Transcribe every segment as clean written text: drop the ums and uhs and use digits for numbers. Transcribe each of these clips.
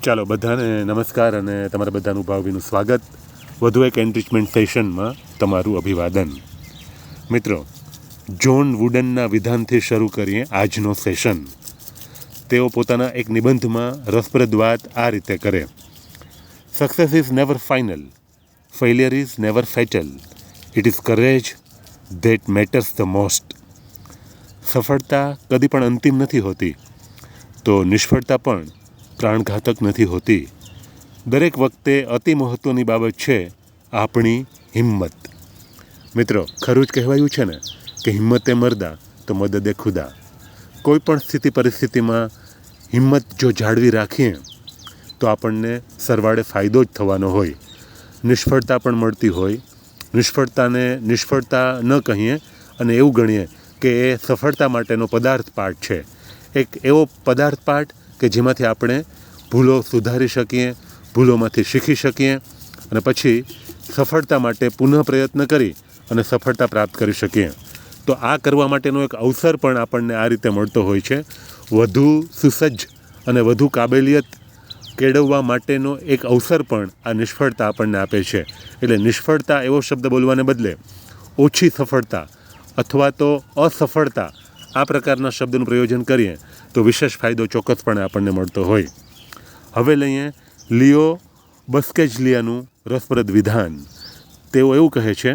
ચાલો બધાને નમસ્કાર અને તમારા બધાનું ભાવભીનું સ્વાગત વધુ એક એન્રિચમેન્ટ સેશનમાં તમારું અભિવાદન. મિત્રો, જ્હોન વુડનના વિધાનથી શરૂ કરીએ આજનો સેશન. તેઓ પોતાના એક નિબંધમાં રસપ્રદ વાત આ રીતે કરે: success is never final, failure is never fatal, it is courage that matters the most. સફળતા કદી પણ અંતિમ નથી હોતી, તો નિષ્ફળતા પણ પ્રાણઘાતક નથી હોતી. દરેક વખતે અતિ મહત્ત્વની બાબત છે આપણી હિંમત. મિત્રો, ખરું જ કહેવાયું છે ને કે હિંમતે મરદા તો મદદે ખુદા. કોઈ પણ સ્થિતિ પરિસ્થિતિમાં હિંમત જો જાળવી રાખીએ તો આપણને સરવાળે ફાયદો જ થવાનો હોય. નિષ્ફળતા પણ મળતી હોય, નિષ્ફળતાને નિષ્ફળતા ન કહીએ અને એવું ગણીએ કે એ સફળતા માટેનો પદાર્થ પાઠ છે. એક એવો પદાર્થ પાઠ કે જેમાંથી આપણે ભૂલો સુધારી શકીએ, ભૂલોમાંથી શીખી શકીએ અને પછી સફળતા માટે પુનઃ પ્રયત્ન કરી અને સફળતા પ્રાપ્ત કરી શકીએ. તો આ કરવા માટેનો એક અવસર પણ આપણને આ રીતે મળતો હોય છે. વધુ સુસજ્જ અને વધુ કાબેલિયત કેળવવા માટેનો એક અવસર પણ આ નિષ્ફળતા આપણને આપે છે. એટલે નિષ્ફળતા એવો શબ્દ બોલવાને બદલે ઓછી સફળતા અથવા તો અસફળતા આ પ્રકારના શબ્દનું પ્રયોજન કરીએ તો વિશેષ ફાયદો ચોક્કસપણે આપણને મળતો હોય. હવે લઈએ લિયો બસ્કેજલિયાનું રસપ્રદ વિધાન. તેઓ એવું કહે છે: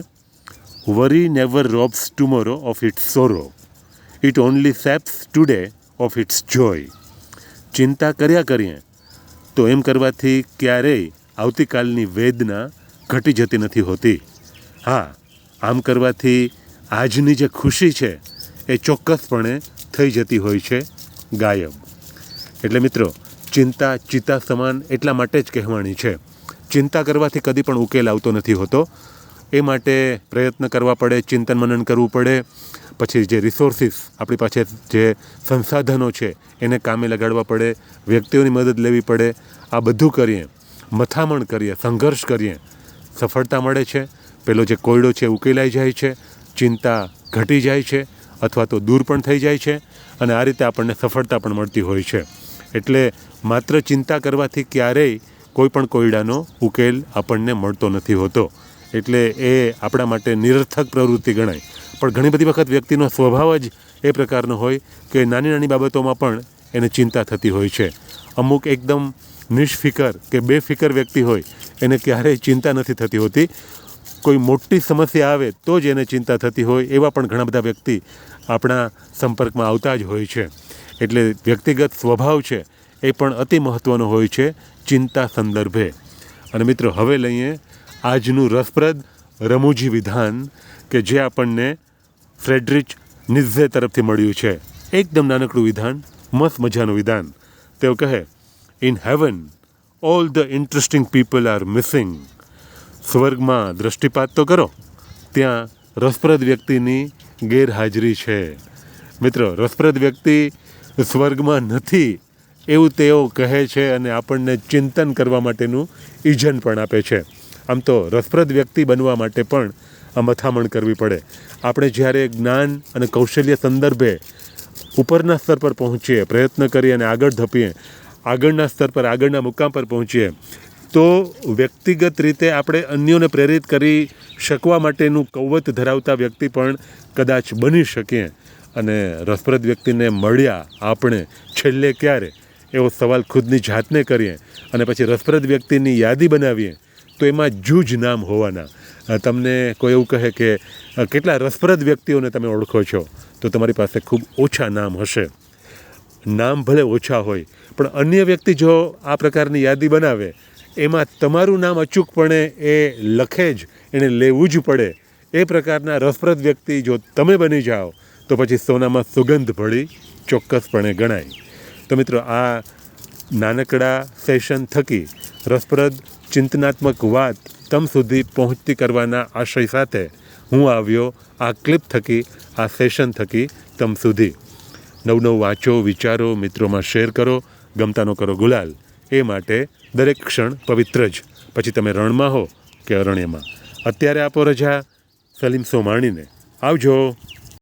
worry never robs tomorrow of its sorrow, it only saps today of its joy. ચિંતા કર્યા કરીએ તો એમ કરવાથી ક્યારેય આવતીકાલની વેદના ઘટી જતી નથી હોતી. હા, આમ કરવાથી આજની જે ખુશી છે એ ચોક્કસપણે થઈ જતી હોય છે ગાયબ. એટલે મિત્રો, ચિંતા ચિતા સમાન એટલા માટે જ કહેવાની છે. ચિંતા કરવાથી કદી પણ ઉકેલ આવતો નથી હોતો. એ માટે પ્રયત્ન કરવા પડે, ચિંતન મનન કરવું પડે, પછી જે રિસોર્સિસ આપણી પાસે જે સંસાધનો છે એને કામે લગાડવા પડે, વ્યક્તિઓની મદદ લેવી પડે. આ બધું કરીએ, મથામણ કરીએ, સંઘર્ષ કરીએ, સફળતા મળે છે. પેલો જે કોયડો છે ઉકેલાઈ જાય છે, ચિંતા ઘટી જાય છે અથવા તો દૂર પણ થઈ જાય છે અને આ રીતે આપણને સફળતા પણ મળતી હોય છે. એટલે માત્ર ચિંતા કરવાથી ક્યારેય કોઈ પણ કોયડાનો ઉકેલ આપણને મળતો નથી હોતો. એટલે એ આપણા માટે નિરર્થક પ્રવૃત્તિ ગણાય. પણ ઘણી બધી વખત વ્યક્તિનો સ્વભાવ જ એ પ્રકારનો હોય કે નાની નાની બાબતોમાં પણ એને ચિંતા થતી હોય છે. અમુક એકદમ નિષ્ફિકર કે બેફિકર વ્યક્તિ હોય એને ક્યારેય ચિંતા નથી થતી હોતી. કોઈ મોટી સમસ્યા આવે તો જ એને ચિંતા થતી હોય. એવા પણ ઘણા બધા વ્યક્તિ આપણા સંપર્કમાં આવતા જ હોય છે. એટલે વ્યક્તિગત સ્વભાવ છે એ પણ અતિ મહત્ત્વનો હોય છે ચિંતા સંદર્ભે. અને મિત્રો, હવે લઈએ આજનું રસપ્રદ રમૂજી વિધાન કે જે આપણને ફ્રેડરિચ નિત્ઝે તરફથી મળ્યું છે. એકદમ નાનકડું વિધાન, મસ્ત મજાનું વિધાન. તેઓ કહે: in heaven all the interesting people are missing. સ્વર્ગમાં દૃષ્ટિપાત તો કરો, ત્યાં રસપ્રદ વ્યક્તિની ગેરહાજરી છે. મિત્રો, રસપ્રદ વ્યક્તિ સ્વર્ગમાં નથી એવું તેઓ કહે છે અને આપણને ચિંતન કરવા માટેનું ઇજન પણ આપે છે. આમ તો રસપ્રદ વ્યક્તિ બનવા માટે પણ આ મથામણ કરવી પડે. આપણે જ્યારે જ્ઞાન અને કૌશલ્ય સંદર્ભે ઉપરના સ્તર પર પહોંચીએ, પ્રયત્ન કરીએ અને આગળ ધપીએ, આગળના સ્તર પર, આગળના મુકામ પર પહોંચીએ, તો વ્યક્તિગત રીતે આપણે અન્યોને પ્રેરિત કરી શકવા માટેનું કૌવત ધરાવતા વ્યક્તિ પણ કદાચ બની શકીએ. અને રસપ્રદ વ્યક્તિને મળ્યા આપણે છેલ્લે ક્યારે એવો સવાલ ખુદની જાતને કરીએ અને પછી રસપ્રદ વ્યક્તિની યાદી બનાવીએ તો એમાં જૂજ નામ હોવાના. તમને કોઈ એવું કહે કે કેટલા રસપ્રદ વ્યક્તિઓને તમે ઓળખો છો, તો તમારી પાસે ખૂબ ઓછા નામ હશે. નામ ભલે ઓછા હોય પણ અન્ય વ્યક્તિ જો આ પ્રકારની યાદી બનાવે એમાં તમારું નામ અચૂકપણે એ લખે જ, એને લેવું જ પડે. એ પ્રકારના રસપ્રદ વ્યક્તિ જો તમે બની જાઓ તો પછી સોનામાં સુગંધ ભળી ચોક્કસપણે ગણાય. તો મિત્રો, આ નાનકડા સેશન થકી રસપ્રદ ચિંતનાત્મક વાત તમ સુધી પહોંચતી કરવાના આશય સાથે હું આવ્યો આ ક્લિપ થકી, આ સેશન થકી તમ સુધી. નવું વાંચો, વિચારો, મિત્રોમાં શેર કરો, ગમતાનો કરો ગુલાલ. એ માટે દરેક ક્ષણ પવિત્ર જ, પછી તમે રણમાં હો કે અરણ્યમાં. અત્યારે આપો રજા સલીમ સોમાણીને. આવજો.